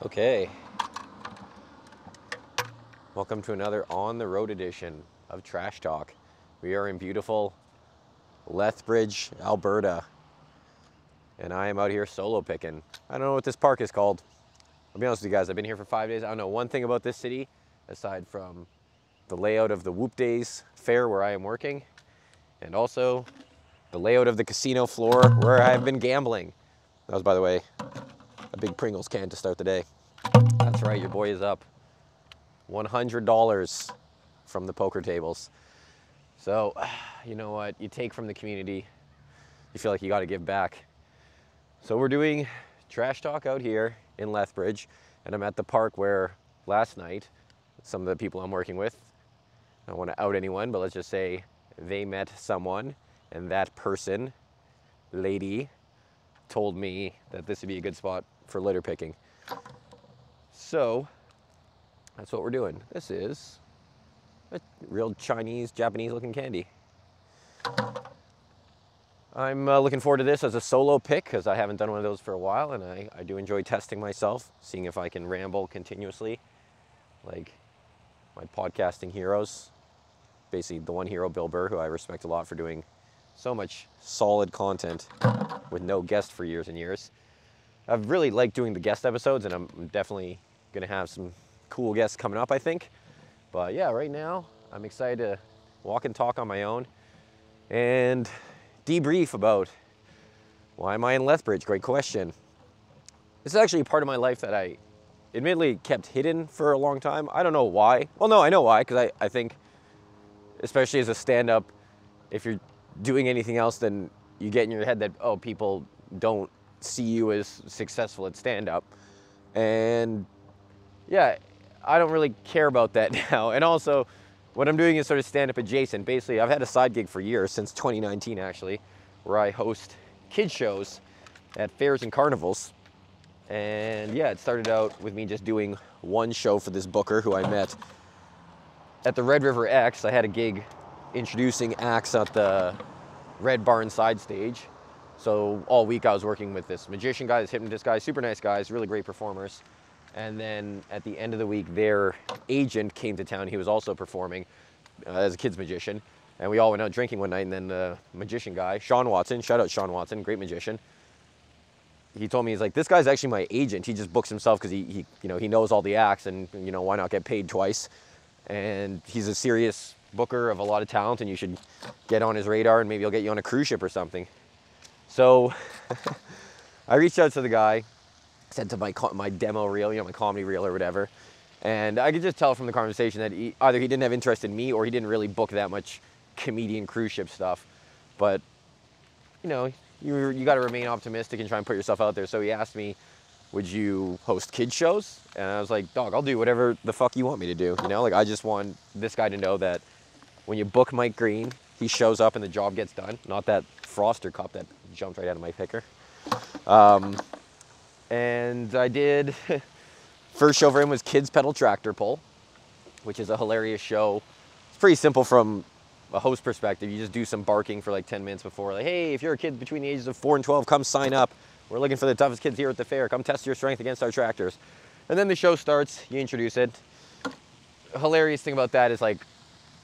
Okay, welcome to another on the road edition of Trash Talk. We are in beautiful Lethbridge, Alberta, and I am out here solo picking. I don't know what this park is called. I'll be honest with you guys, I've been here for 5 days. I don't know one thing about this city aside from the layout of the Whoop Days fair where I am working, and also the layout of the casino floor where I have been gambling. That was, by the way, a big Pringles can to start the day. That's right, your boy is up $100 from the poker tables. So, you know what? You take from the community, you feel like you got to give back. So we're doing Trash Talk out here in Lethbridge, and I'm at the park where last night, some of the people I'm working with, I don't want to out anyone, but let's just say they met someone, and that person, lady, told me that this would be a good spot for litter picking. So that's what we're doing. This is a real Chinese, Japanese looking candy. I'm looking forward to this as a solo pick because I haven't done one of those for a while, and I do enjoy testing myself, seeing if I can ramble continuously like my podcasting heroes. Basically the one hero, Bill Burr, who I respect a lot for doing so much solid content with no guest for years and years. I've really liked doing the guest episodes, and I'm definitely going to have some cool guests coming up, I think. But yeah, right now I'm excited to walk and talk on my own and debrief about why am I in Lethbridge? Great question. This is actually a part of my life that I admittedly kept hidden for a long time. I don't know why. Well, no, I know why, because I think, especially as a stand-up, if you're doing anything else, then you get in your head that, oh, people don't see you as successful at stand-up. And yeah, I don't really care about that now. And also, what I'm doing is sort of stand-up adjacent. Basically, I've had a side gig for years, since 2019 actually, where I host kids shows at fairs and carnivals. And yeah, it started out with me just doing one show for this booker who I met at the Red River X. I had a gig introducing acts at the Red Barn side stage. So all week I was working with this magician guy, this hypnotist guy, super nice guys, really great performers. And then at the end of the week, their agent came to town. He was also performing as a kid's magician. And we all went out drinking one night, and then the magician guy, Sean Watson, shout out Sean Watson, great magician. He told me, he's like, this guy's actually my agent. He just books himself because he knows all the acts, and why not get paid twice? And he's a serious booker of a lot of talent, and you should get on his radar, and maybe he'll get you on a cruise ship or something. So I reached out to the guy, sent to my demo reel, my comedy reel or whatever, and I could just tell from the conversation that either he didn't have interest in me or he didn't really book that much comedian cruise ship stuff. But you got to remain optimistic and try and put yourself out there. So he asked me, would you host kids shows? And I was like, dog, I'll do whatever the fuck you want me to do. I just want this guy to know that when you book Mike Green, he shows up and the job gets done. Not that Froster cup that jumped right out of my picker. And I did, first show for him was Kids Pedal Tractor Pull, which is a hilarious show. It's pretty simple from a host perspective. You just do some barking for like 10 minutes before, like, hey, if you're a kid between the ages of 4 and 12, come sign up. We're looking for the toughest kids here at the fair. Come test your strength against our tractors. And then the show starts, you introduce it. The hilarious thing about that is, like,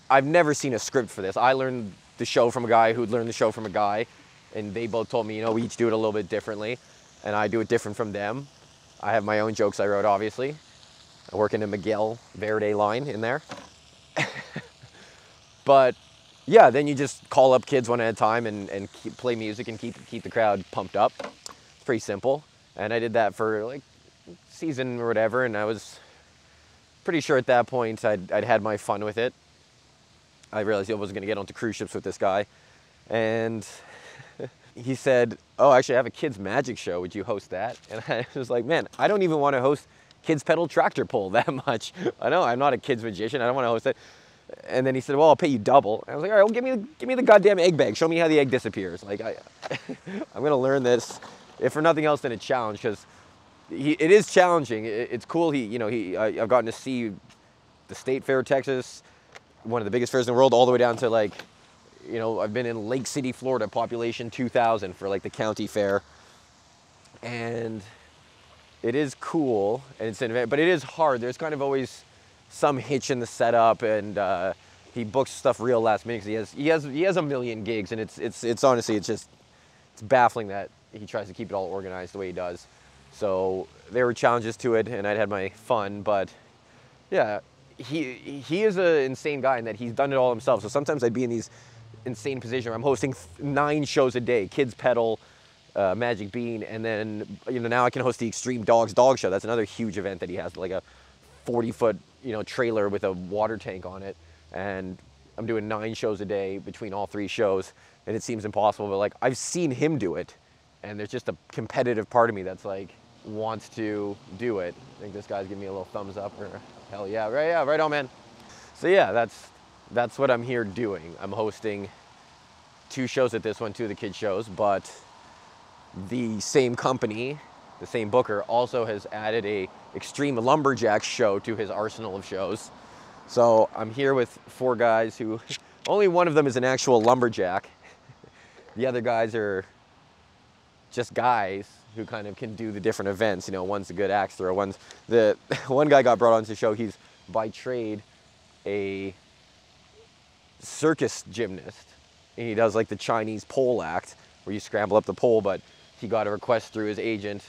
I've never seen a script for this. I learned the show from a guy who'd learned the show from a guy, and they both told me, we each do it a little bit differently, and I do it different from them. I have my own jokes I wrote, obviously. I work in a Miguel Verde line in there. But yeah, then you just call up kids one at a time and play music and keep the crowd pumped up. It's pretty simple. And I did that for like season or whatever, and I was pretty sure at that point I'd had my fun with it. I realized I wasn't gonna get onto cruise ships with this guy. And he said, oh, actually I have a kids magic show, would you host that? And I was like, man, I don't even wanna host Kids Pedal Tractor Pull that much. I know I'm not a kids magician, I don't wanna host it. And then he said, well, I'll pay you double. And I was like, all right, well, give me the goddamn egg bag. Show me how the egg disappears. Like, I'm gonna learn this, if for nothing else than a challenge, because it is challenging. It's cool. I've gotten to see the State Fair of Texas, one of the biggest fairs in the world, all the way down to like, I've been in Lake City, Florida, population 2,000 for like the county fair. And it is cool, and it's but it is hard. There's kind of always some hitch in the setup, and he books stuff real last minute because he has a million gigs, and it's honestly it's baffling that he tries to keep it all organized the way he does. So there were challenges to it, and I'd had my fun, but yeah, he is an insane guy in that he's done it all himself. So sometimes I'd be in these insane positions where I'm hosting 9 shows a day, Kids Pedal, Magic Bean, and then now I can host the Extreme Dogs Dog Show. That's another huge event that he has, like a 40-foot trailer with a water tank on it, and I'm doing 9 shows a day between all 3 shows, and it seems impossible, but like I've seen him do it, and there's just a competitive part of me that's like wants to do it. I think this guy's giving me a little thumbs up, or hell yeah, right on, man. So yeah, that's what I'm here doing. I'm hosting 2 shows at this one, 2 of the kids shows, but the same company, the same booker, also has added a Extreme Lumberjack show to his arsenal of shows. So I'm here with 4 guys who, only one of them is an actual lumberjack. The other guys are just guys who kind of can do the different events. One's a good ACTRA, one guy got brought onto the show. He's by trade a circus gymnast, and he does like the Chinese pole act where you scramble up the pole, but he got a request through his agent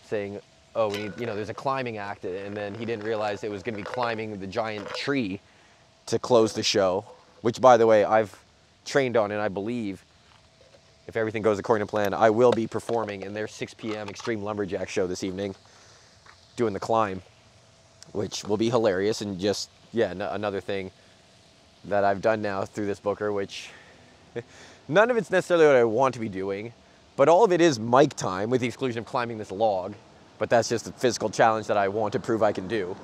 saying, oh, we need, there's a climbing act, and then he didn't realize it was going to be climbing the giant tree to close the show, which, by the way, I've trained on, and I believe, if everything goes according to plan, I will be performing in their 6 p.m. Extreme Lumberjack show this evening, doing the climb, which will be hilarious, and just, yeah, another thing that I've done now through this booker, which none of it's necessarily what I want to be doing, but all of it is mic time, with the exclusion of climbing this log. But that's just a physical challenge that I want to prove I can do.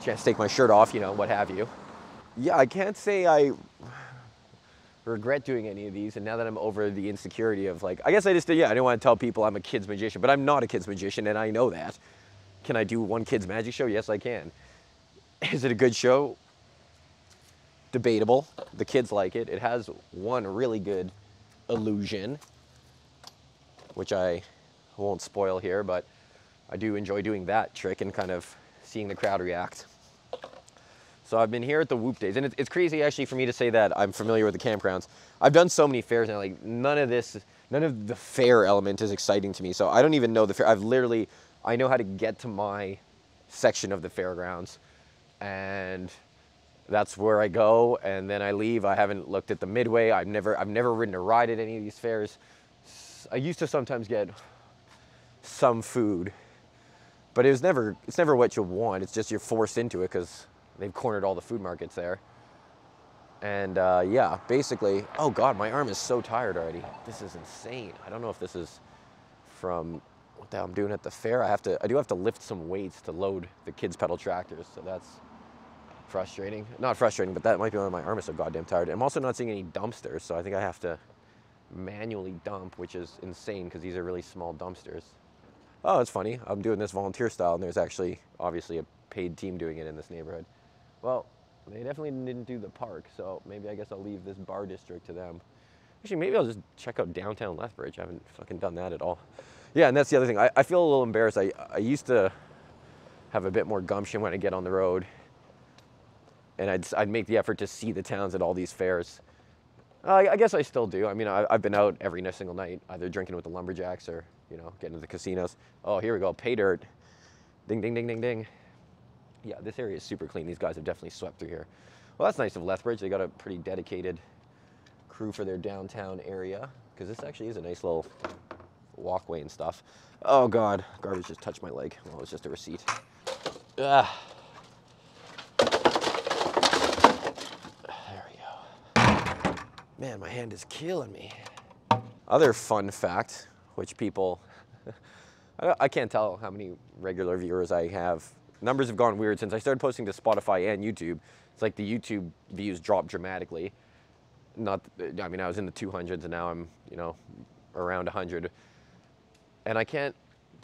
Chance to take my shirt off, what have you. Yeah, I can't say I regret doing any of these, and now that I'm over the insecurity of like, I guess I didn't want to tell people I'm a kid's magician, but I'm not a kid's magician, and I know that. Can I do one kid's magic show? Yes, I can. Is it a good show? Debatable. The kids like it. It has one really good illusion, which I won't spoil here, but I do enjoy doing that trick and kind of seeing the crowd react. So I've been here at the Whoop Days, and it's crazy actually for me to say that I'm familiar with the campgrounds. I've done so many fairs now, like none of the fair element is exciting to me. So I don't even know the fair. I know how to get to my section of the fairgrounds, and that's where I go, and then I leave. I haven't looked at the midway. I've never ridden a ride at any of these fairs. I used to sometimes get some food, but it's never what you want. It's just you're forced into it because they've cornered all the food markets there. And yeah, basically, oh God, my arm is so tired already. This is insane. I don't know if this is from what the hell I'm doing at the fair. I do have to lift some weights to load the kids' pedal tractors, so that's frustrating. Not frustrating, but that might be why my arm is so goddamn tired. I'm also not seeing any dumpsters, so I think I have to manually dump, which is insane because these are really small dumpsters. Oh, it's funny. I'm doing this volunteer style, and there's actually obviously a paid team doing it in this neighborhood. Well, they definitely didn't do the park, so maybe I guess I'll leave this bar district to them. Actually, maybe I'll just check out downtown Lethbridge. I haven't fucking done that at all. Yeah, and that's the other thing. I feel a little embarrassed. I used to have a bit more gumption when I get on the road, and I'd make the effort to see the towns at all these fairs. I guess I still do. I mean, I've been out every single night, either drinking with the lumberjacks or, getting to the casinos. Oh, here we go, pay dirt. Ding, ding, ding, ding, ding. Yeah, this area is super clean. These guys have definitely swept through here. Well, that's nice of Lethbridge. They got a pretty dedicated crew for their downtown area, because this actually is a nice little walkway and stuff. Oh God, garbage just touched my leg. Well, it was just a receipt. There we go. Man, my hand is killing me. Other fun fact, which people, I can't tell how many regular viewers I have. Numbers have gone weird since I started posting to Spotify and YouTube. It's like the YouTube views dropped dramatically. I was in the 200s, and now I'm, around 100. And I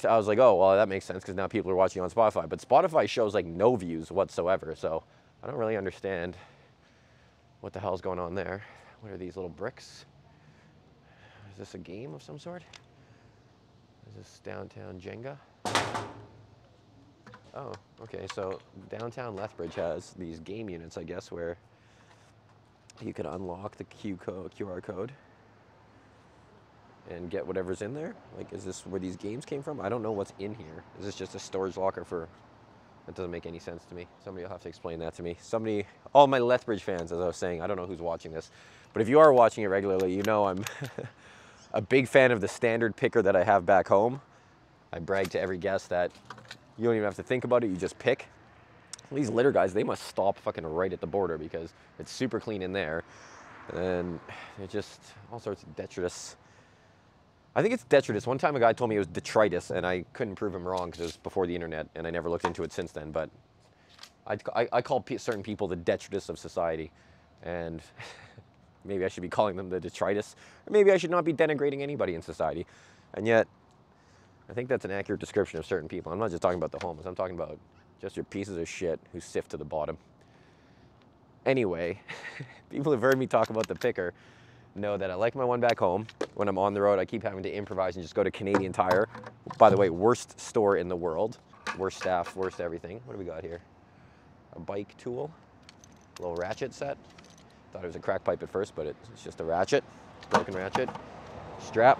was like, oh, well, that makes sense because now people are watching on Spotify. But Spotify shows like no views whatsoever. So I don't really understand what the hell's going on there. What are these little bricks? Is this a game of some sort? Is this downtown Jenga? Oh, okay. So downtown Lethbridge has these game units, I guess, where you could unlock the QR code and get whatever's in there. Like, is this where these games came from? I don't know what's in here. Is this just a storage locker for... That doesn't make any sense to me. Somebody will have to explain that to me. Somebody, all my Lethbridge fans, as I was saying, I don't know who's watching this, but if you are watching it regularly, you know I'm a big fan of the standard picker that I have back home. I brag to every guest that you don't even have to think about it, you just pick. These litter guys, they must stop fucking right at the border because it's super clean in there. And it just, all sorts of detritus. I think it's detritus. One time a guy told me it was detritus, and I couldn't prove him wrong because it was before the internet, and I never looked into it since then. But I call certain people the detritus of society, and maybe I should be calling them the detritus, or maybe I should not be denigrating anybody in society. And yet, I think that's an accurate description of certain people. I'm not just talking about the homeless. I'm talking about just your pieces of shit who sift to the bottom. Anyway, people who've heard me talk about the picker know that I like my one back home. When I'm on the road, I keep having to improvise and just go to Canadian Tire. By the way, worst store in the world. Worst staff, worst everything. What do we got here? A bike tool, a little ratchet set. Thought it was a crack pipe at first, but it's just a ratchet, broken ratchet, strap,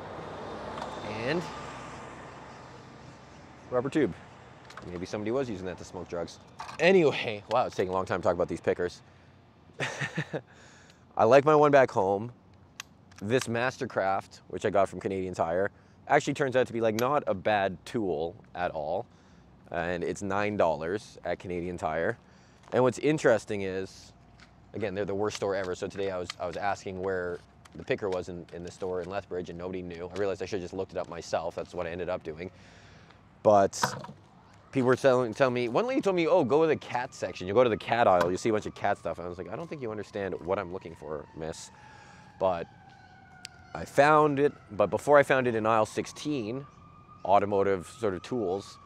and rubber tube. Maybe somebody was using that to smoke drugs. Anyway, wow, it's taking a long time to talk about these pickers. I like my one back home. This Mastercraft, which I got from Canadian Tire, actually turns out to be like not a bad tool at all. And it's $9 at Canadian Tire. And what's interesting is, again, they're the worst store ever. So today I was asking where the picker was in the store in Lethbridge, and nobody knew. I realized I should have just looked it up myself. That's what I ended up doing. But people were telling me, one lady told me, oh, go to the cat section. You go to the cat aisle, you see a bunch of cat stuff. And I was like, I don't think you understand what I'm looking for, miss. But I found it, but before I found it in aisle 16, automotive sort of tools,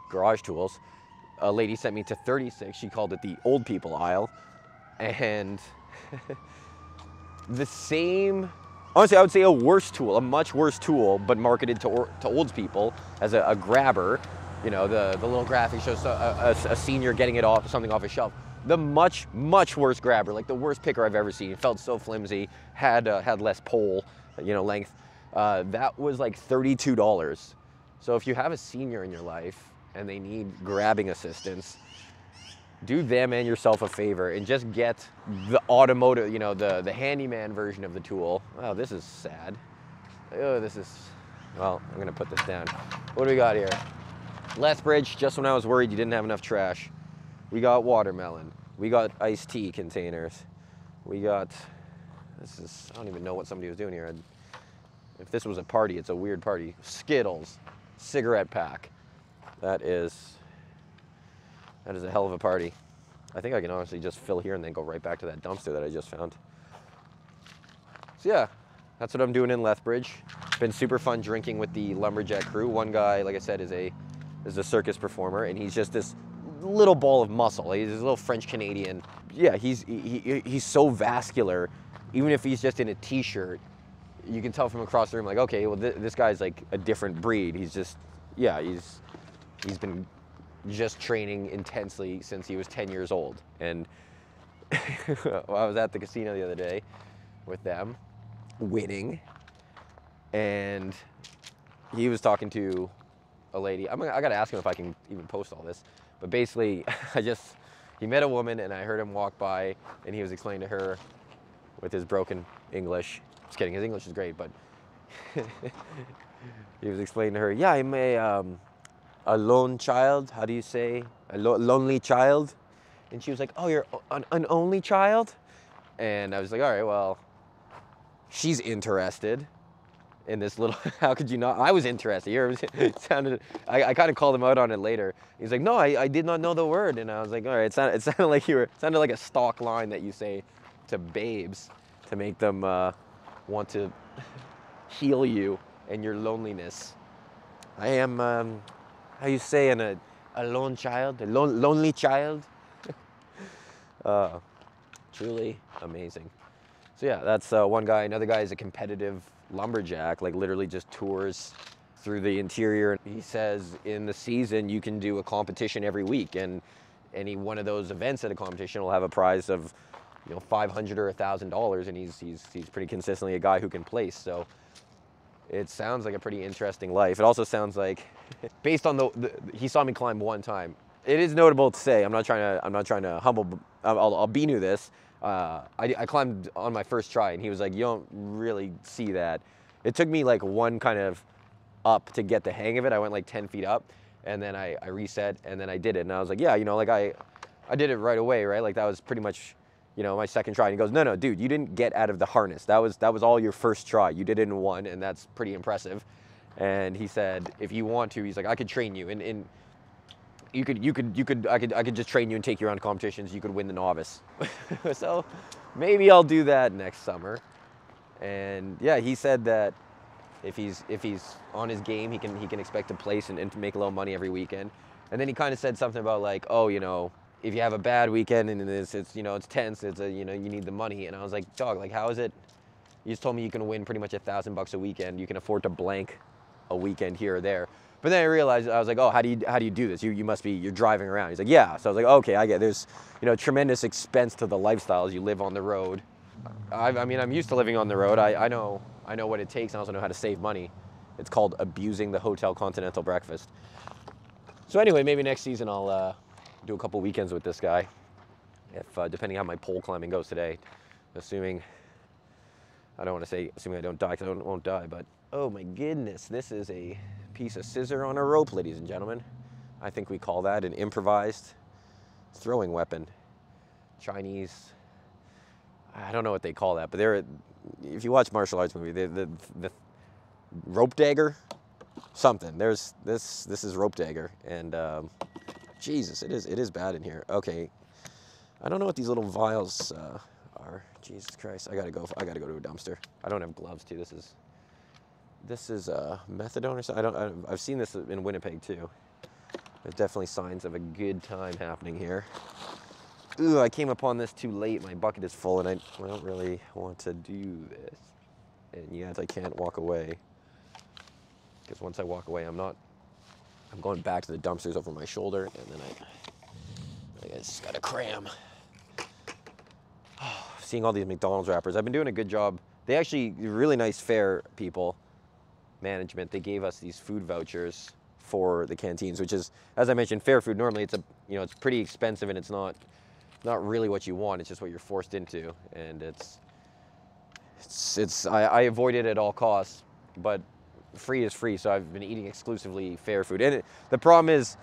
garage tools, a lady sent me to 36. She called it the old people aisle. And the same, honestly, I would say a worse tool, a much worse tool, but marketed to old people as a grabber. You know, the little graphic shows a senior getting it off, something off a shelf. The much, much worse grabber, like the worst picker I've ever seen. It felt so flimsy, had less pole, you know, length. That was like $32. So if you have a senior in your life and they need grabbing assistance, do them and yourself a favor and just get the automotive, you know, the handyman version of the tool. Oh, this is sad. Oh, this is, well, I'm gonna put this down. What do we got here? Lethbridge, just when I was worried you didn't have enough trash. We got watermelon. We got iced tea containers. We got, I don't even know what somebody was doing here. If this was a party, it's a weird party. Skittles, cigarette pack. That is a hell of a party. I think I can honestly just fill here and then go right back to that dumpster that I just found. So yeah, that's what I'm doing in Lethbridge. Been super fun drinking with the lumberjack crew. One guy, like I said, is a circus performer, and he's just this little ball of muscle. He's a little French Canadian. Yeah, he's so vascular. Even if he's just in a t-shirt, you can tell from across the room, like, okay, well, this guy's like a different breed. He's just, yeah, he's been just training intensely since he was 10 years old. And well, I was at the casino the other day with them, winning, and he was talking to a lady. I gotta ask him if I can even post all this. But basically, he met a woman, and I heard him walk by, and he was explaining to her with his broken English. Just kidding, his English is great, but he was explaining to her, yeah, I'm a lone child. How do you say? A lonely child? And she was like, oh, you're an only child? And I was like, all right, well, she's interested in this little, how could you not? I was interested. It sounded, I kind of called him out on it later. He's like, no, I did not know the word. And I was like, all right, it sounded like a stock line that you say to babes to make them want to heal you and your loneliness. I am, how you say, a lone child, a lonely child. Truly amazing. So yeah, that's one guy. Another guy is a competitive lumberjack, like literally just tours through the interior. He says in the season you can do a competition every week, and any one of those events at a competition will have a prize of, you know, $500 or $1,000, and he's pretty consistently a guy who can place. So it sounds like a pretty interesting life. It also sounds like, based on he saw me climb one time. It is notable to say, I'm not trying to humble. I'll be-new this. I climbed on my first try, and he was like, "You don't really see that." It took me like one kind of up to get the hang of it. I went like 10 feet up, and then I reset, and then I did it, and I was like, "Yeah, you know, like I did it right away, right? Like that was pretty much, you know, my second try." And he goes, "No, dude, you didn't get out of the harness. That was all your first try. You did it in one, and that's pretty impressive." And he said, "If you want to," he's like, "I could train you, and I could just train you and take you around competitions. You could win the novice." So maybe I'll do that next summer. And yeah, he said that if he's on his game, he can expect to place and to make a little money every weekend. And then he kind of said something about like, "Oh, you know, if you have a bad weekend and it's you know, it's tense, it's you know, you need the money." And I was like, "Dog, like how is it? You just told me you can win pretty much $1,000 a weekend. You can afford to blank a weekend here or there." But then I realized, I was like, "Oh, how do you do this? You're driving around." He's like, "Yeah." So I was like, "Okay, I get it. There's, you know, tremendous expense to the lifestyle as you live on the road." I mean, I'm used to living on the road. I know what it takes. I also know how to save money. It's called abusing the Hotel Continental breakfast. So anyway, maybe next season I'll do a couple weekends with this guy, if depending how my pole climbing goes today. Assuming, I don't want to say assuming I don't die, because I won't die, but oh my goodness, this is a piece of scissor on a rope, ladies and gentlemen. I think we call that an improvised throwing weapon. Chinese, I don't know what they call that, but if you watch martial arts movie, the rope dagger, something. This is rope dagger, and Jesus, it is bad in here. Okay, I don't know what these little vials are. Jesus Christ, I gotta go to a dumpster. I don't have gloves too. This is methadone or something. I've seen this in Winnipeg too. There's definitely signs of a good time happening here. Ooh, I came upon this too late. My bucket is full, and I don't really want to do this. And yet I can't walk away, because once I walk away, I'm going back to the dumpsters over my shoulder, and then I just gotta cram. Seeing all these McDonald's wrappers. I've been doing a good job. They actually, really nice fare people, management, they gave us these food vouchers for the canteens, which is, as I mentioned, fair food. Normally it's pretty expensive, and it's not really what you want. It's just what you're forced into, and I avoid it at all costs, but free is free. So I've been eating exclusively fair food. And the problem is,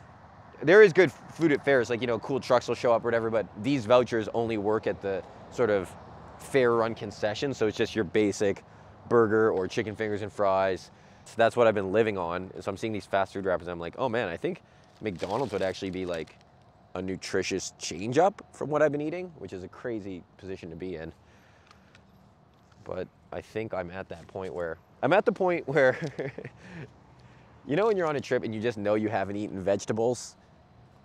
there is good food at fairs, like, you know, cool trucks will show up or whatever, but these vouchers only work at the sort of fair run concession. So it's just your basic burger or chicken fingers and fries. So that's what I've been living on. And so I'm seeing these fast food wrappers, and I'm like, oh man, I think McDonald's would actually be like a nutritious change up from what I've been eating, which is a crazy position to be in. But I think I'm at that point where, you know, when you're on a trip and you just know you haven't eaten vegetables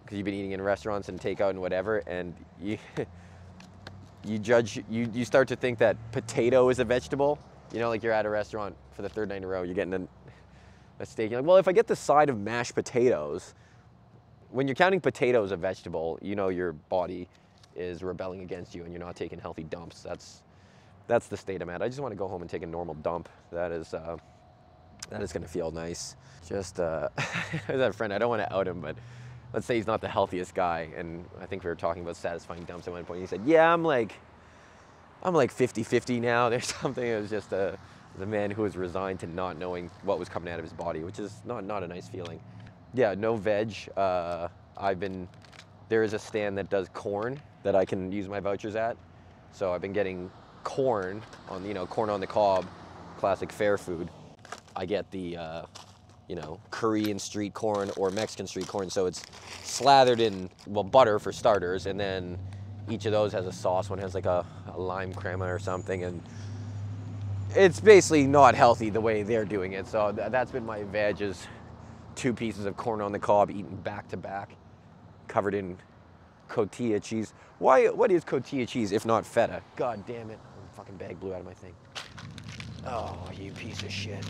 because you've been eating in restaurants and takeout and whatever, and you start to think that potato is a vegetable. You know, like you're at a restaurant for the third night in a row, you're getting a steak. You're like, well, if I get the side of mashed potatoes, when you're counting potatoes a vegetable, you know your body is rebelling against you and you're not taking healthy dumps. That's the state I'm at. I just want to go home and take a normal dump. That is going to feel nice. Just, I have a friend, I don't want to out him, but let's say he's not the healthiest guy, and I think we were talking about satisfying dumps at one point. He said, yeah, I'm like 50-50 now. There's something. It was just the man who was resigned to not knowing what was coming out of his body, which is not a nice feeling. Yeah, no veg. There is a stand that does corn that I can use my vouchers at. So I've been getting corn on the cob, classic fair food. I get the, Korean street corn or Mexican street corn. So it's slathered in, well, butter for starters, and then each of those has a sauce. One has like a lime crema or something, and it's basically not healthy the way they're doing it. So that's been my veg, is 2 pieces of corn on the cob eaten back to back, covered in cotija cheese. What is cotija cheese if not feta? God damn it. Fucking bag blew out of my thing. Oh, you piece of shit.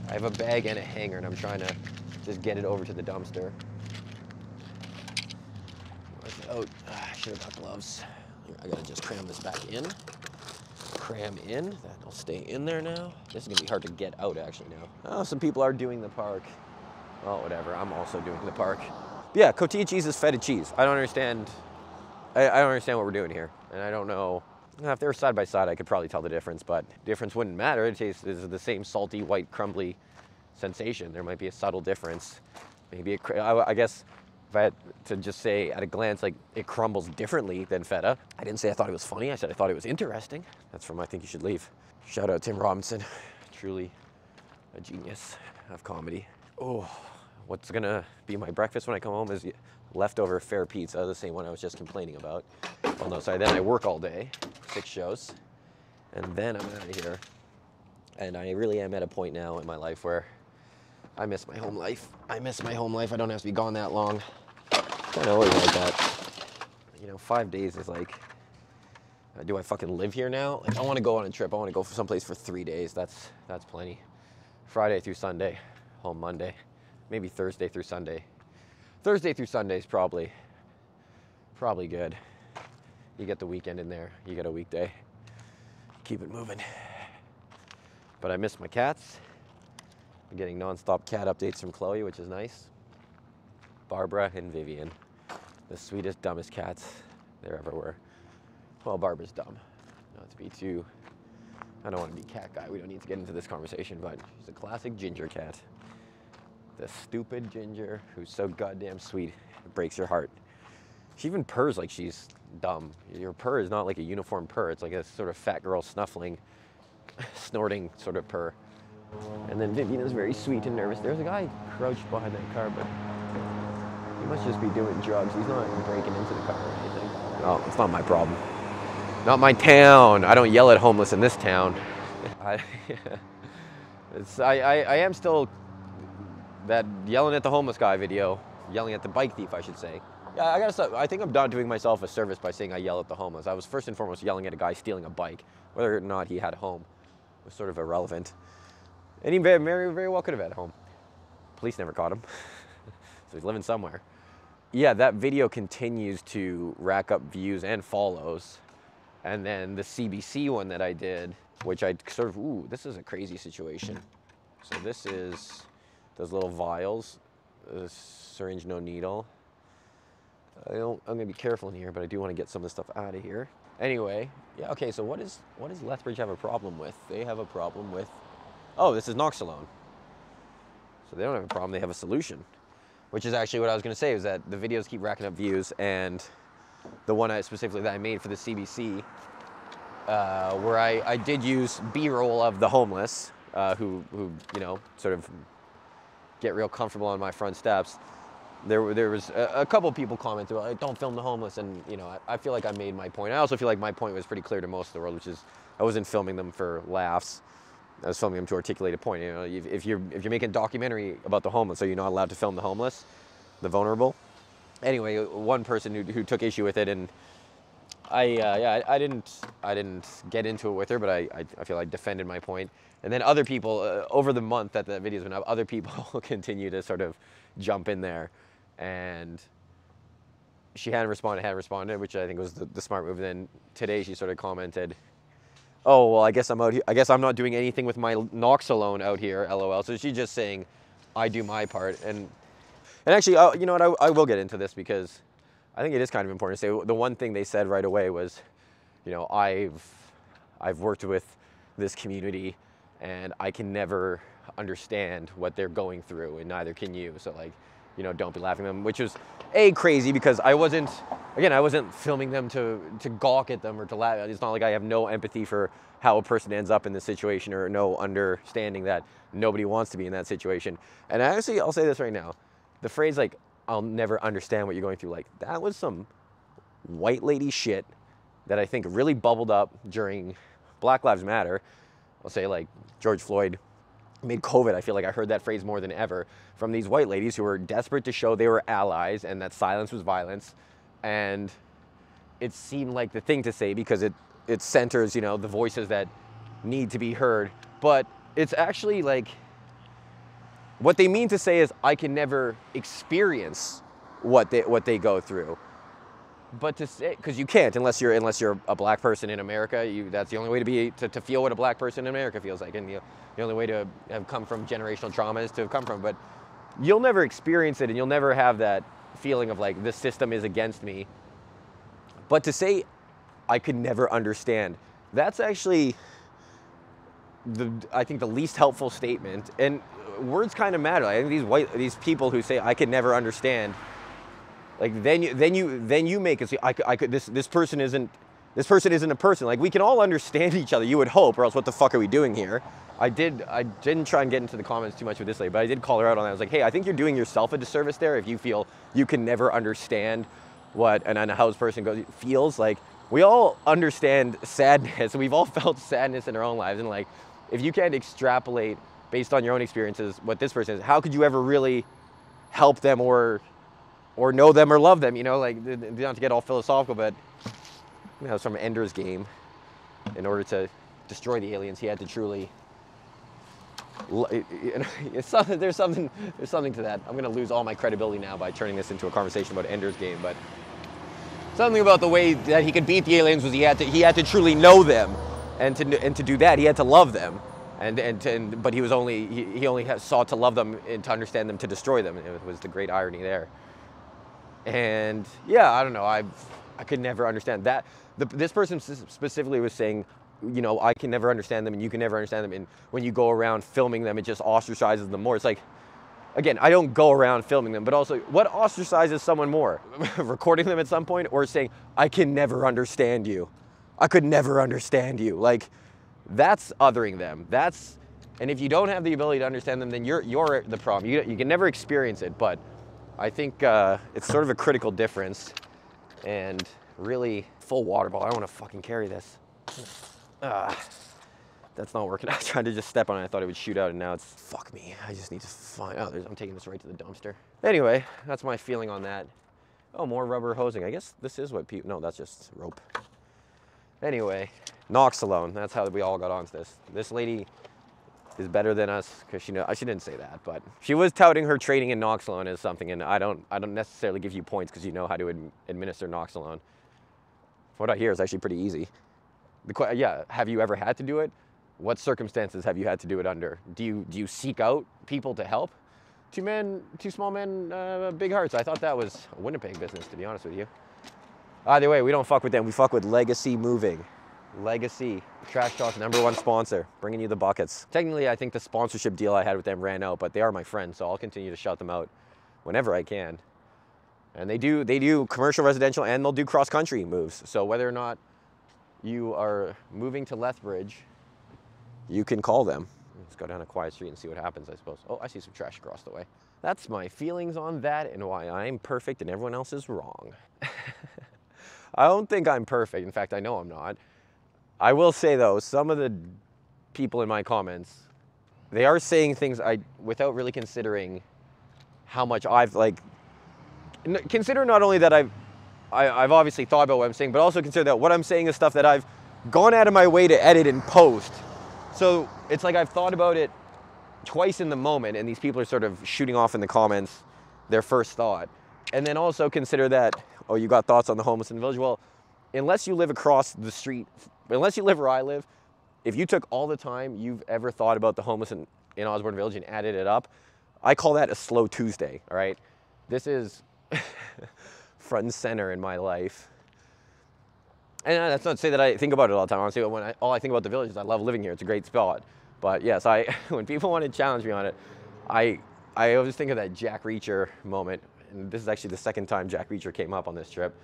I have a bag and a hanger, and I'm trying to just get it over to the dumpster. Oh, I should have got gloves. Here, I gotta just cram this back in. Cram in. That'll stay in there now. This is gonna be hard to get out actually now. Oh, some people are doing the park. Well, whatever. I'm also doing the park. But yeah, cotija cheese is feta cheese. I don't understand. I don't understand what we're doing here, and I don't know. If they were side by side, I could probably tell the difference, but difference wouldn't matter. It tastes the same salty, white, crumbly sensation. There might be a subtle difference. Maybe I guess if I had to just say at a glance, like it crumbles differently than feta. I didn't say I thought it was funny. I said I thought it was interesting. That's from I Think You Should Leave. Shout out Tim Robinson, truly a genius of comedy. Oh, what's gonna be my breakfast when I come home is leftover fair pizza, the same one I was just complaining about. Well, no, sorry, then I work all day, 6 shows, and then I'm out of here. And I really am at a point now in my life where I miss my home life. I miss my home life. I don't have to be gone that long. Kind of always like that. You know, 5 days is like, do I fucking live here now? Like, I want to go on a trip. I want to go for someplace for 3 days. That's plenty. Friday through Sunday, home Monday, maybe Thursday through Sunday. Thursday through Sunday is probably good. You get the weekend in there, you get a weekday. Keep it moving. But I miss my cats. I'm getting non-stop cat updates from Chloe, which is nice. Barbara and Vivian, the sweetest, dumbest cats there ever were. Well, Barbara's dumb. Not to be too, I don't want to be cat guy. We don't need to get into this conversation, but she's a classic ginger cat. The stupid ginger who's so goddamn sweet, it breaks your heart. She even purrs like she's dumb. Your purr is not like a uniform purr. It's like a sort of fat girl snuffling, snorting sort of purr. And then Vivian is very sweet and nervous. There's a guy crouched behind that car, but he must just be doing drugs. He's not breaking into the car or anything. Oh, it's not my problem. Not my town. I don't yell at homeless in this town. I am still that yelling at the homeless guy video, yelling at the bike thief, I should say. Yeah, I gotta stop. I think I'm not doing myself a service by saying I yell at the homeless. I was first and foremost yelling at a guy stealing a bike. Whether or not he had a home was sort of irrelevant. And he very, very well could have had a home. Police never caught him. So he's living somewhere. Yeah, that video continues to rack up views and follows. And then the CBC one that I did, which I sort of, ooh, this is a crazy situation. So this is those little vials, syringe, no needle. I'm gonna be careful in here, but I do want to get some of this stuff out of here. Anyway, yeah, okay, so what does Lethbridge have a problem with? They have a problem with, oh, this is NOXALOWN. So they don't have a problem, they have a solution. Which is actually what I was gonna say, is that the videos keep racking up views, and the one specifically that I made for the CBC, where I did use B-roll of the homeless, who you know, sort of get real comfortable on my front steps. There was a couple people commented, well, don't film the homeless, and you know, I feel like I made my point. I also feel like my point was pretty clear to most of the world, which is I wasn't filming them for laughs. I was filming them to articulate a point. You know, if you're making a documentary about the homeless, are you not allowed to film the homeless, the vulnerable? Anyway, one person who took issue with it, and I didn't get into it with her, but I feel I defended my point. And then other people over the month that the video's been up, other people continue to sort of jump in there. And she hadn't responded, which I think was the smart move. Then today she sort of commented, "Oh, well, I guess I'm out here. I guess I'm not doing anything with my NOXALOWN out here, LOL." So she's just saying, "I do my part." And actually, you know what? I will get into this because I think it is kind of important to say. The one thing they said right away was, you know, I've worked with this community, and I can never understand what they're going through, and neither can you. So like, you know, don't be laughing at them, which was crazy because I wasn't filming them to gawk at them or to laugh. It's not like I have no empathy for how a person ends up in this situation, or no understanding that nobody wants to be in that situation. And actually, I'll say this right now, the phrase like, I'll never understand what you're going through, like that was some white lady shit that I think really bubbled up during Black Lives Matter. I'll say like George Floyd made COVID, I feel like I heard that phrase more than ever from these white ladies who were desperate to show they were allies and that silence was violence. And it seemed like the thing to say because it centers, you know, the voices that need to be heard. But it's actually like, What they mean to say is, I can never experience what they go through. But to say, because you can't unless you're a black person in America. That's the only way to feel what a black person in America feels like, and the only way to have come from generational trauma is to have come from. But you'll never experience it, and you'll never have that feeling of like, this system is against me. But to say, I could never understand, that's actually I think the least helpful statement. And words kind of matter. I think these people who say, I could never understand, like then you make it see, this person isn't a person. Like, we can all understand each other, you would hope, or else what the fuck are we doing here? I didn't try and get into the comments too much with this lady, but I did call her out on that. I was like, hey, I think you're doing yourself a disservice there if you feel you can never understand what an unhoused person feels. Like, we all understand sadness. We've all felt sadness in our own lives, and like, if you can't extrapolate based on your own experiences what this person is, how could you ever really help them or know them or love them? You know, like, not to get all philosophical, but you know, it's from Ender's Game. In order to destroy the aliens, he had to truly. There's something to that. I'm gonna lose all my credibility now by turning this into a conversation about Ender's Game, but something about the way that he could beat the aliens was he had to truly know them, and to do that he had to love them, but he only sought to love them and to understand them to destroy them. It was the great irony there. And yeah, I don't know. I could never understand that. This person specifically was saying, you know, I can never understand them and you can never understand them. And when you go around filming them, it just ostracizes them more. It's like, again, I don't go around filming them, but also, what ostracizes someone more? Recording them at some point, or saying, I can never understand you. I could never understand you. Like, that's othering them. And if you don't have the ability to understand them, then you're the problem. You can never experience it, but I think it's sort of a critical difference. And really, full water bottle. I don't want to fucking carry this. That's not working. I was trying to just step on it. I thought it would shoot out, and now it's, fuck me. I just need to find, I'm taking this right to the dumpster. Anyway, that's my feeling on that. Oh, more rubber hosing. I guess this is what people, no, that's just rope. Anyway, NOXALOWN. That's how we all got onto this. This lady is better than us, because she didn't say that, but she was touting her training in NOXALOWN as something, and I don't necessarily give you points because you know how to administer NOXALOWN. What I hear is actually pretty easy. Yeah, have you ever had to do it? What circumstances have you had to do it under? Do you seek out people to help? Two small men, big hearts. I thought that was a Winnipeg business, to be honest with you. Either way, we don't fuck with them. We fuck with Legacy Moving. Legacy, Trash Talk's #1 sponsor, bringing you the buckets. Technically, I think the sponsorship deal I had with them ran out, but they are my friends, so I'll continue to shout them out whenever I can. And they do commercial, residential, and they'll do cross-country moves. So whether or not you are moving to Lethbridge, you can call them. Let's go down a quiet street and see what happens, I suppose. Oh, I see some trash across the way. That's my feelings on that and why I'm perfect and everyone else is wrong. I don't think I'm perfect. In fact, I know I'm not. I will say, though, some of the people in my comments, they are saying things without really considering how much I've, like, consider not only that I've obviously thought about what I'm saying, but also consider that what I'm saying is stuff that I've gone out of my way to edit and post. So it's like I've thought about it twice in the moment, and these people are sort of shooting off in the comments their first thought. And then also consider that, oh, you got thoughts on the homeless in the village. Well, unless you live across the street, unless you live where I live, if you took all the time you've ever thought about the homeless in Osborne Village and added it up, I call that a slow Tuesday, all right? This is front and center in my life. And that's not to say that I think about it all the time. Honestly, all I think about the village is I love living here. It's a great spot. But yes, when people want to challenge me on it, I always think of that Jack Reacher moment. And this is actually the second time Jack Reacher came up on this trip.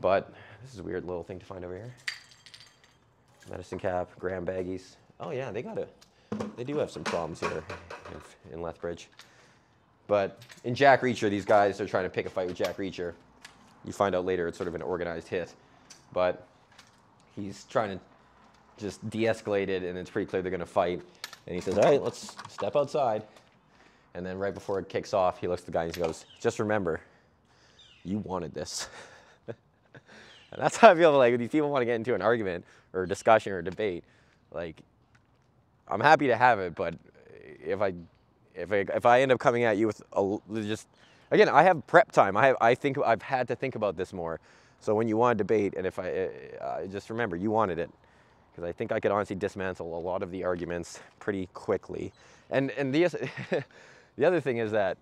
But this is a weird little thing to find over here. Medicine cap, gram baggies. Oh yeah, they do have some problems here in Lethbridge. But in Jack Reacher, these guys are trying to pick a fight with Jack Reacher. You find out later it's sort of an organized hit. But he's trying to just de-escalate it, and it's pretty clear they're going to fight. And he says, all right, let's step outside. And then right before it kicks off, he looks at the guy and he goes, just remember, you wanted this. And that's how I feel like when these people want to get into an argument or a discussion or a debate. Like, I'm happy to have it, but if If I end up coming at you with just, again, I have prep time. I think I've had to think about this more. So when you want to debate, and if just remember, you wanted it, because I think I could honestly dismantle a lot of the arguments pretty quickly. And the the other thing is that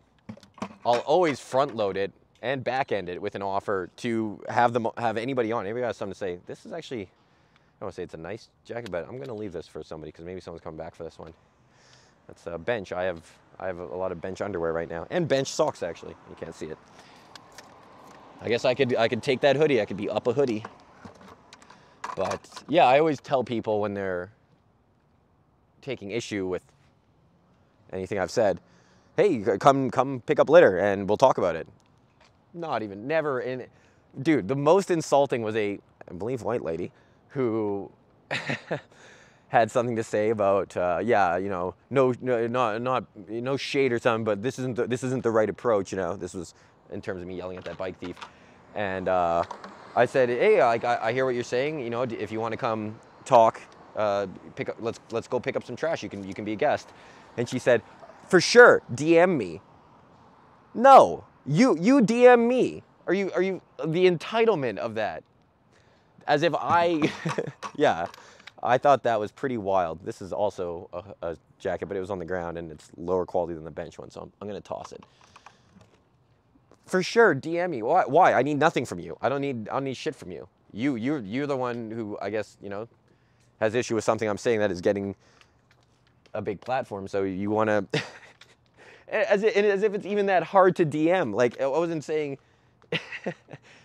I'll always front load it and back end it with an offer to have anybody on. Anybody got something to say? This is actually, I don't want to say it's a nice jacket, but I'm going to leave this for somebody because maybe someone's coming back for this one. That's a bench. I have a lot of bench underwear right now, and bench socks actually. You can't see it. I guess I could take that hoodie. I could be up a hoodie. But yeah, I always tell people when they're taking issue with anything I've said, hey, come pick up litter and we'll talk about it. Never in, dude, the most insulting was I believe, white lady who had something to say about, yeah, you know, no shade or something, but this isn't the right approach, you know. This was in terms of me yelling at that bike thief. And I said, hey, I hear what you're saying, you know, if you want to come talk, let's go pick up some trash, you can be a guest. And she said, for sure, DM me. No, you DM me. Are you the entitlement of that? As if yeah, I thought that was pretty wild. This is also a jacket, but it was on the ground and it's lower quality than the bench one, so I'm gonna toss it. For sure, DM me. Why? I need nothing from you. I don't need shit from you. You're the one who, I guess, you know, has issue with something I'm saying that is getting a big platform. So you want to, as if it's even that hard to DM. Like, I wasn't saying.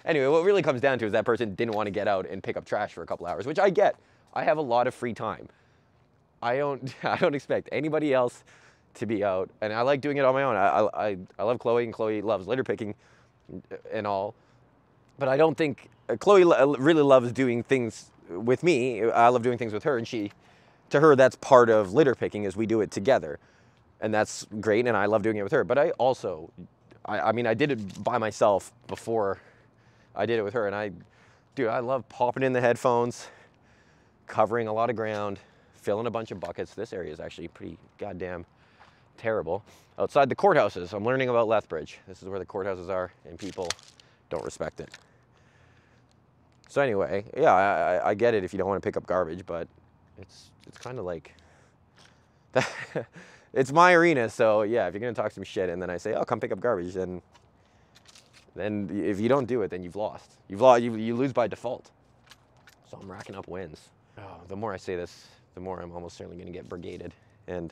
Anyway, what really comes down to is that person didn't want to get out and pick up trash for a couple hours, which I get. I have a lot of free time. I don't expect anybody else to be out, and I like doing it on my own. I love Chloe, and Chloe loves litter picking and all, but I don't think Chloe really loves doing things with me. I love doing things with her, and to her, that's part of litter picking, is we do it together, and that's great, and I love doing it with her. But I mean, I did it by myself before I did it with her, and dude, I love popping in the headphones, covering a lot of ground, filling a bunch of buckets. This area is actually pretty goddamn terrible. Outside the courthouses, I'm learning about Lethbridge. This is where the courthouses are, and people don't respect it. So anyway, yeah, I get it if you don't want to pick up garbage, but it's kind of like, it's my arena, so yeah, if you're gonna talk some shit and then I say, oh, come pick up garbage, then if you don't do it, then you've lost. You lose by default. So I'm racking up wins. Oh, the more I say this, the more I'm almost certainly gonna get brigaded and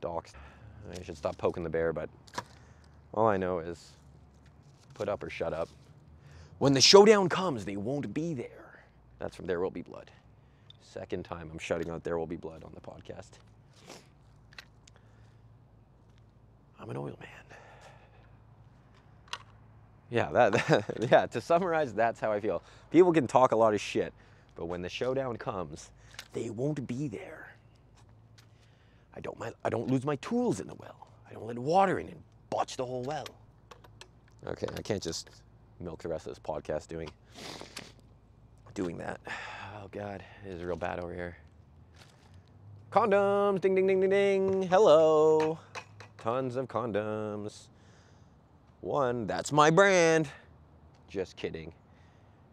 doxxed. I should stop poking the bear, but all I know is put up or shut up. When the showdown comes, they won't be there. That's from There Will Be Blood. Second time I'm shouting out There Will Be Blood on the podcast. I'm an oil man. Yeah, yeah, to summarize, that's how I feel. People can talk a lot of shit, but when the showdown comes, they won't be there. I don't lose my tools in the well. I don't let water in and botch the whole well. Okay, I can't just milk the rest of this podcast doing that. Oh God, it is real bad over here. Condoms, ding, ding, ding, ding, ding. Hello. Tons of condoms. One, that's my brand. Just kidding.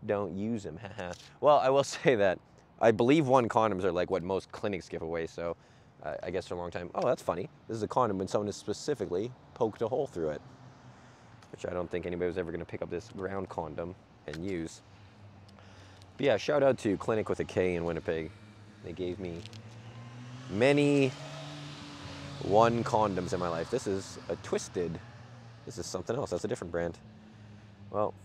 Don't use them, haha. Well, I will say that I believe One condoms are like what most clinics give away, so I guess for a long time, oh, that's funny. This is a condom when someone has specifically poked a hole through it, which I don't think anybody was ever going to pick up this ground condom and use. But yeah, shout out to Clinic with a K in Winnipeg. They gave me many One condoms in my life. This is a Twisted. This is something else. That's a different brand. Well,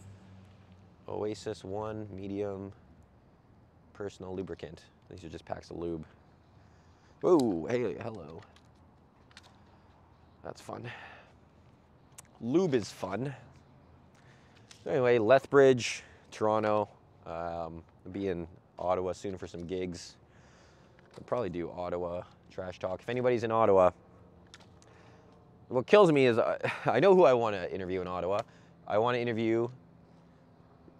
Oasis One medium personal lubricant. These are just packs of lube. Whoa, hey, hello. That's fun. Lube is fun. Anyway, Lethbridge, Toronto. I'll be in Ottawa soon for some gigs. I'll probably do Ottawa trash talk. If anybody's in Ottawa, what kills me is I know who I want to interview in Ottawa. I want to interview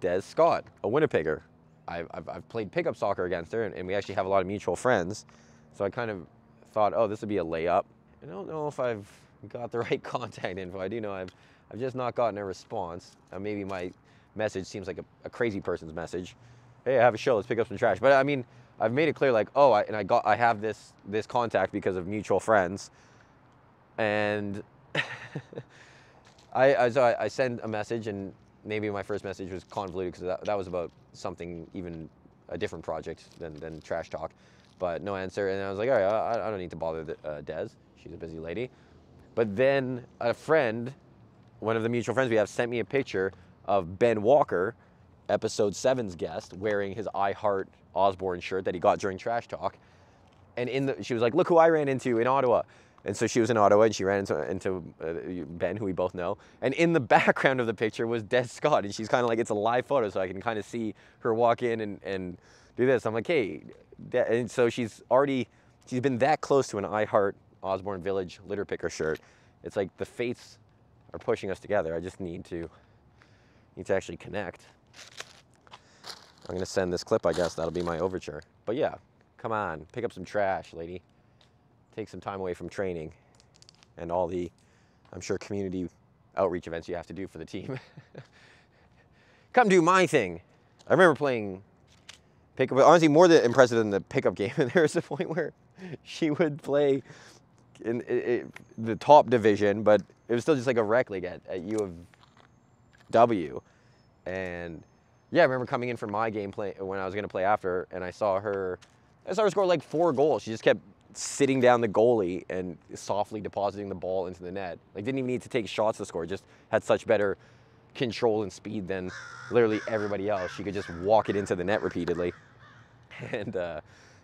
Des Scott, a Winnipegger. I've played pickup soccer against her, and we actually have a lot of mutual friends. So I kind of thought, oh, this would be a layup. I don't know if I've got the right contact info. I do know I've just not gotten a response. Maybe my message seems like a crazy person's message. Hey, I have a show, let's pick up some trash. But I mean, I've made it clear, like, oh, I have this contact because of mutual friends. And I send a message, and maybe my first message was convoluted because that was about something, even a different project than trash talk, but no answer. And I was like, all right, I don't need to bother Des. She's a busy lady. But then a friend, one of the mutual friends we have, sent me a picture of Ben Walker, episode 7's guest, wearing his I Heart Osborne shirt that he got during trash talk. And she was like, look who I ran into in Ottawa. And so she was in Ottawa, and she ran into Ben, who we both know. And in the background of the picture was Des Scott, and she's kind of like, it's a live photo, so I can kind of see her walk in and do this. I'm like, hey, and so she's been that close to an I Heart Osborne Village litter picker shirt. It's like the fates are pushing us together. I just need to actually connect. I'm gonna send this clip, I guess. That'll be my overture. But yeah, come on, pick up some trash, lady. Take some time away from training and all the, I'm sure, community outreach events you have to do for the team. Come do my thing. I remember playing pickup, honestly, more impressive than the pickup game. There was a point where she would play in the top division, but it was still just like a rec league at U of W. And yeah, I remember coming in for my game play when I was gonna play after, and I saw her score like 4 goals. She just kept sitting down the goalie and softly depositing the ball into the net. Like, didn't even need to take shots to score, just had such better control and speed than literally everybody else. She could just walk it into the net repeatedly. And yeah,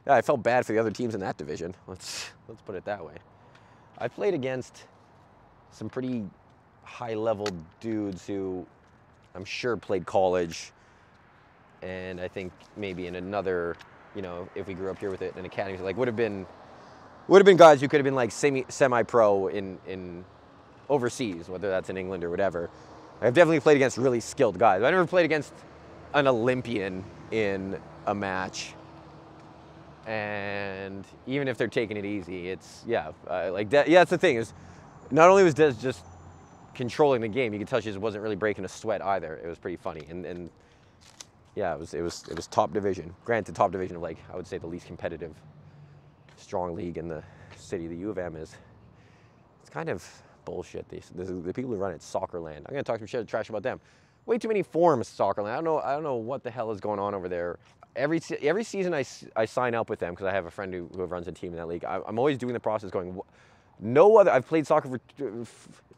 I felt bad for the other teams in that division. Let's put it that way. I played against some pretty high-level dudes who I'm sure played college, and I think maybe in another, you know, if we grew up here with it in academies, like would have been guys who could have been like semi-pro in overseas, whether that's in England or whatever. I've definitely played against really skilled guys. I never played against an Olympian in a match. And even if they're taking it easy, it's, yeah, like that. Yeah, that's the thing, is not only was Des just controlling the game, you could tell she just wasn't really breaking a sweat either. It was pretty funny. And yeah, it was top division. Granted, top division of, like, I would say the least competitive strong league in the city. The U of M is, it's kind of bullshit. The people who run it, Soccerland. I'm gonna talk some shit trash about them. Way too many forms, Soccerland. I don't know what the hell is going on over there. Every season I sign up with them because I have a friend who runs a team in that league. I'm always doing the process going, no other, I've played soccer for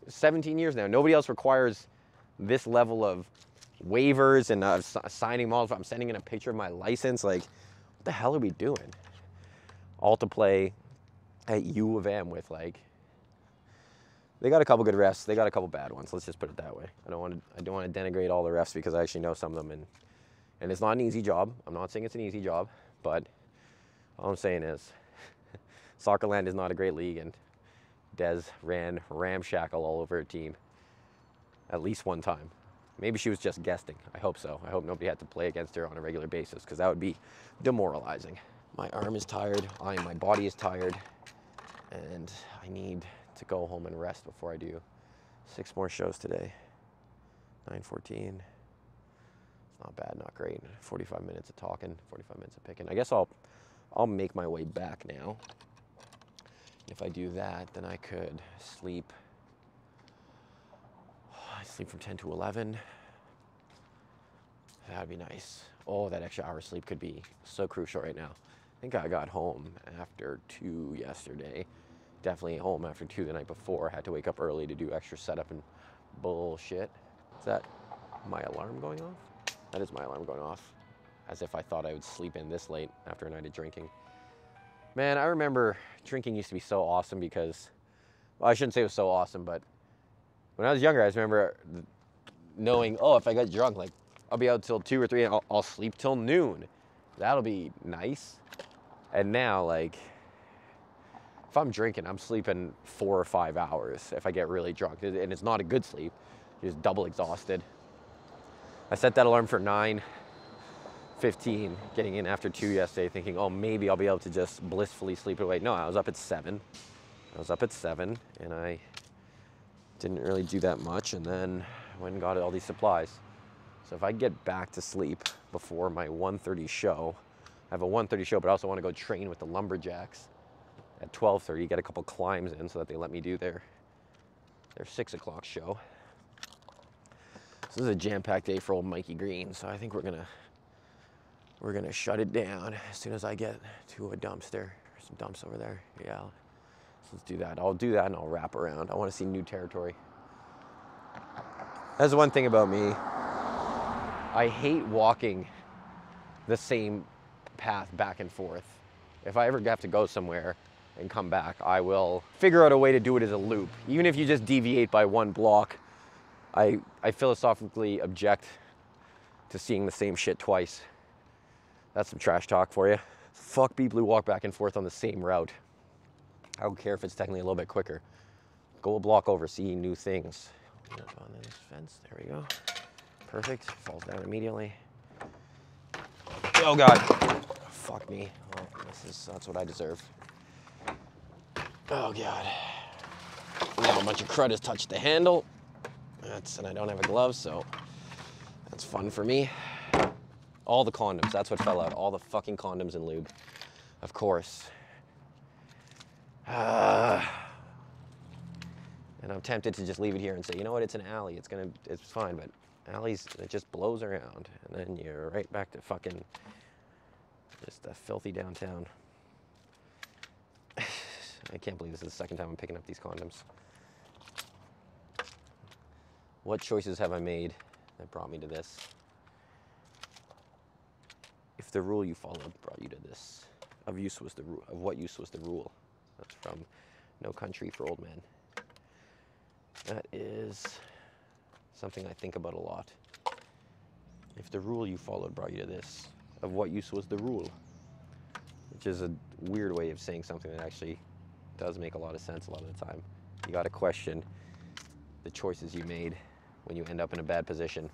17 years now. Nobody else requires this level of waivers and signing models. I'm sending in a picture of my license. Like, what the hell are we doing? All to play at U of M with, like, they got a couple good refs. They got a couple bad ones. Let's just put it that way. I don't want to denigrate all the refs because I actually know some of them, and it's not an easy job. I'm not saying it's an easy job, but all I'm saying is Soccerland is not a great league, and Des ran ramshackle all over her team at least one time. Maybe she was just guesting. I hope so. I hope nobody had to play against her on a regular basis, because that would be demoralizing. My arm is tired, my body is tired, and I need to go home and rest before I do 6 more shows today. 9:14. It's not bad, not great. 45 minutes of talking, 45 minutes of picking. I guess I'll make my way back now. If I do that, then I could sleep. I sleep from 10 to 11. That'd be nice. Oh, that extra hour of sleep could be so crucial right now. I think I got home after 2 yesterday. Definitely home after 2 the night before. I had to wake up early to do extra setup and bullshit. Is that my alarm going off? That is my alarm going off. As if I thought I would sleep in this late after a night of drinking. Man, I remember drinking used to be so awesome because, well, I shouldn't say it was so awesome, but when I was younger, I just remember knowing, oh, if I get drunk, like, I'll be out till 2 or 3 and I'll sleep till noon. That'll be nice. And now, like, if I'm drinking, I'm sleeping 4 or 5 hours if I get really drunk. And it's not a good sleep. You're just double exhausted. I set that alarm for 9:15, getting in after 2 yesterday, thinking, oh, maybe I'll be able to just blissfully sleep it away. No, I was up at 7. I was up at 7, and I Didn't really do that much, and then went and got all these supplies. So if I get back to sleep before my 1:30 show, I have a 1:30 show, but I also want to go train with the lumberjacks at 12:30, get a couple climbs in so that they let me do their 6 o'clock show. So this is a jam-packed day for old Mikey Green, so I think we're gonna shut it down as soon as I get to a dumpster. There's some dumps over there. Yeah, so let's do that. I'll do that and I'll wrap around. I want to see new territory. That's one thing about me. I hate walking the same path back and forth. If I ever have to go somewhere and come back, I will figure out a way to do it as a loop. Even if you just deviate by one block, I philosophically object to seeing the same shit twice. That's some trash talk for you. Fuck people who walk back and forth on the same route. I don't care if it's technically a little bit quicker. Go a block over, see new things. On this fence, there we go. Perfect, falls down immediately. Oh God, fuck me. Well, that's what I deserve. Oh God. Now a bunch of crud has touched the handle. And I don't have a glove, so that's fun for me. All the condoms, that's what fell out. All the fucking condoms and lube, of course. And I'm tempted to just leave it here and say, you know what, it's an alley, it's fine, but alleys, it just blows around, and then you're right back to fucking just a filthy downtown. I can't believe this is the second time I'm picking up these condoms. What choices have I made that brought me to this? If the rule you followed brought you to this, of what use was the rule? That's from No Country for Old Men. That is something I think about a lot. If the rule you followed brought you to this, of what use was the rule? Which is a weird way of saying something that actually does make a lot of sense a lot of the time. You gotta question the choices you made when you end up in a bad position.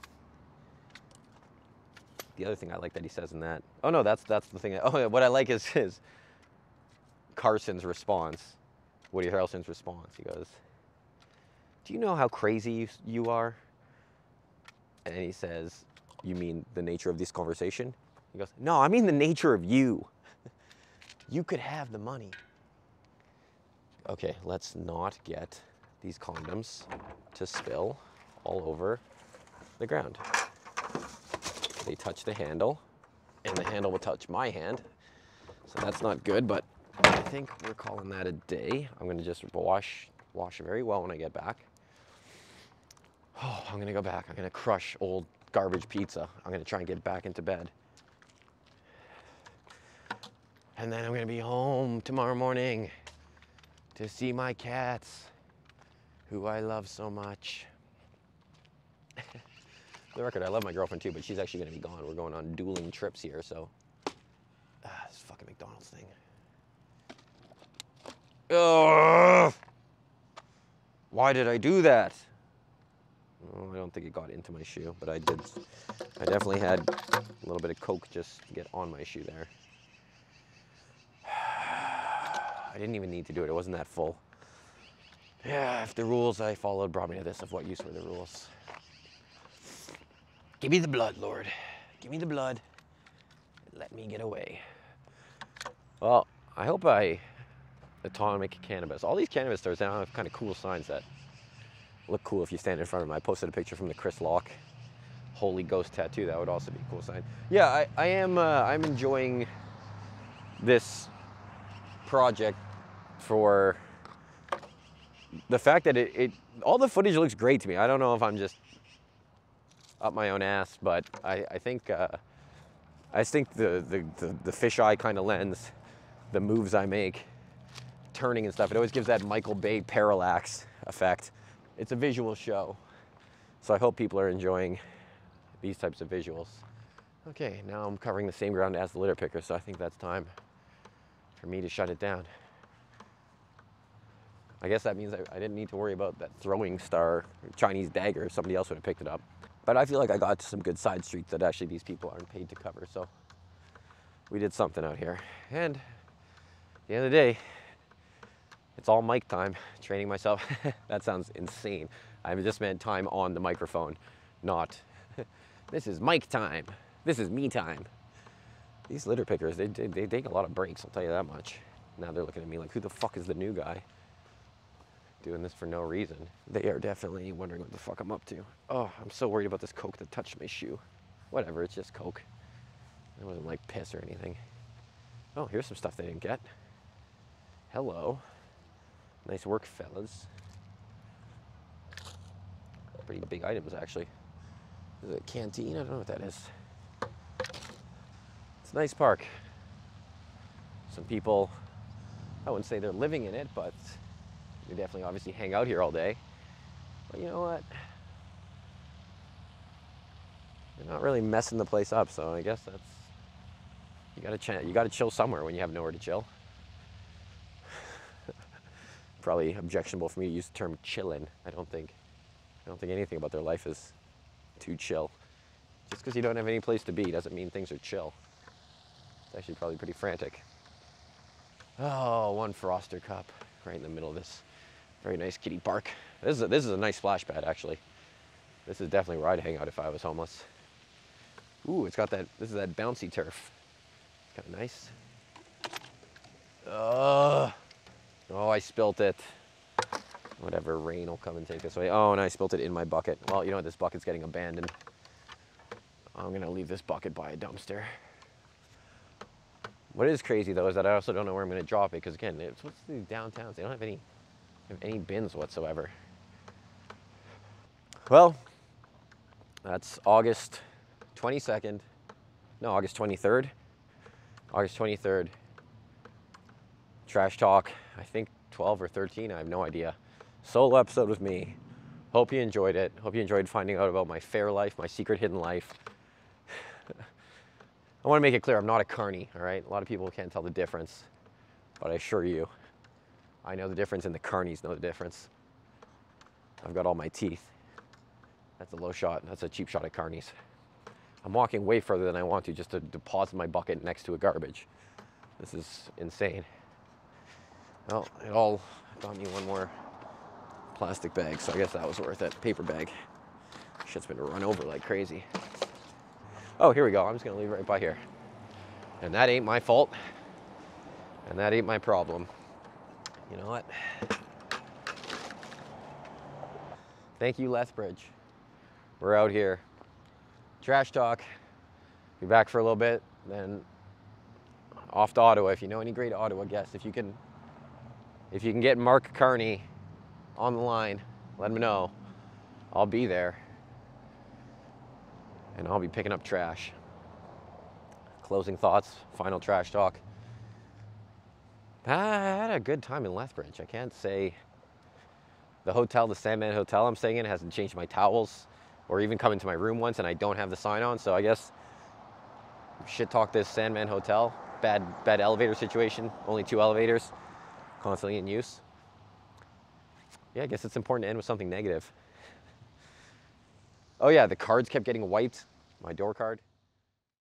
The other thing I like that he says in that, oh no, that's the thing. What I like is his Carson's response, Woody Harrelson's response. He goes, do you know how crazy you are? And he says, you mean the nature of this conversation? He goes, no, I mean the nature of you. You could have the money. Okay, let's not get these condoms to spill all over the ground. They touch the handle, and the handle will touch my hand. So that's not good, but I think we're calling that a day. I'm gonna just wash very well when I get back. Oh, I'm gonna go back. I'm gonna crush old garbage pizza. I'm gonna try and get back into bed. And then I'm gonna be home tomorrow morning to see my cats, who I love so much. For the record, I love my girlfriend too, but she's actually gonna be gone. We're going on dueling trips here, so. This fucking McDonald's thing. Ugh! Why did I do that? Oh, I don't think it got into my shoe, but I did. I definitely had a little bit of Coke just to get on my shoe there. I didn't even need to do it. It wasn't that full. Yeah, if the rules I followed brought me to this, of what use were the rules? Give me the blood, Lord. Give me the blood. Let me get away. Well, I hope Atomic Cannabis. All these cannabis stores now have kind of cool signs that look cool if you stand in front of them. I posted a picture from the Chris Locke Holy Ghost tattoo. That would also be a cool sign. Yeah, I'm enjoying this project for the fact that all the footage looks great to me. I don't know if I'm just up my own ass, but I think the fisheye kind of lens, the moves I make, turning and stuff, it always gives that Michael Bay parallax effect. It's a visual show, so I hope people are enjoying these types of visuals. Okay, now I'm covering the same ground as the litter picker, so I think that's time for me to shut it down. I guess that means I didn't need to worry about that throwing star Chinese dagger. Somebody else would have picked it up. But I feel like I got some good side streets that actually these people aren't paid to cover, so we did something out here. And at the end of the day, It's all mic time, training myself. That sounds insane. I just meant time on the microphone, not, this is mic time. This is me time. These litter pickers, they take a lot of breaks, I'll tell you that much. Now they're looking at me like, who the fuck is the new guy doing this for no reason? They are definitely wondering what the fuck I'm up to. Oh, I'm so worried about this Coke that touched my shoe. Whatever, it's just Coke. It wasn't like piss or anything. Oh, here's some stuff they didn't get. Hello. Nice work, fellas. Pretty big items, actually. Is it a canteen? I don't know what that is. It's a nice park. Some people, I wouldn't say they're living in it, but they definitely obviously hang out here all day. But you know what? They're not really messing the place up, so I guess that's, you gotta chill somewhere when you have nowhere to chill. Probably objectionable for me to use the term chillin'. I don't think anything about their life is too chill. Just because you don't have any place to be doesn't mean things are chill. It's actually probably pretty frantic. Oh, one Froster cup right in the middle of this very nice kitty park. This is a nice splash pad, actually. This is definitely where I'd hang out if I was homeless. Ooh, it's got that, this is that bouncy turf. It's kind of nice. Oh, I spilt it. Whatever, rain will come and take this away. Oh, and I spilt it in my bucket. Well, you know what, this bucket's getting abandoned. I'm gonna leave this bucket by a dumpster. What is crazy though is that I also don't know where I'm gonna drop it, because again, it's what's the downtowns? They don't have any bins whatsoever. Well, that's August 22nd. No, August 23rd. August 23rd. Trash Talk, I think 12 or 13, I have no idea. Solo episode with me. Hope you enjoyed it. Hope you enjoyed finding out about my fair life, my secret hidden life. I want to make it clear, I'm not a carny, all right? A lot of people can't tell the difference, but I assure you, I know the difference and the carnies know the difference. I've got all my teeth. That's a low shot. That's a cheap shot at carnies. I'm walking way further than I want to just to deposit my bucket next to a garbage. This is insane. Well, it all got me one more plastic bag, so I guess that was worth it. Paper bag. Shit's been run over like crazy. Oh, here we go. I'm just gonna leave it right by here. And that ain't my fault. And that ain't my problem. You know what? Thank you, Lethbridge. We're out here. Trash Talk. Be back for a little bit, then off to Ottawa. If you know any great Ottawa guests, if you can get Mark Carney on the line, let him know. I'll be there. And I'll be picking up trash. Closing thoughts, final trash talk. I had a good time in Lethbridge. I can't say the hotel, the Sandman Hotel I'm staying in, hasn't changed my towels or even come into my room once, and I don't have the sign on, so I guess shit talk this Sandman Hotel. Bad elevator situation, only 2 elevators, constantly in use. Yeah, I guess it's important to end with something negative. Oh yeah, the cards kept getting wiped, my door card.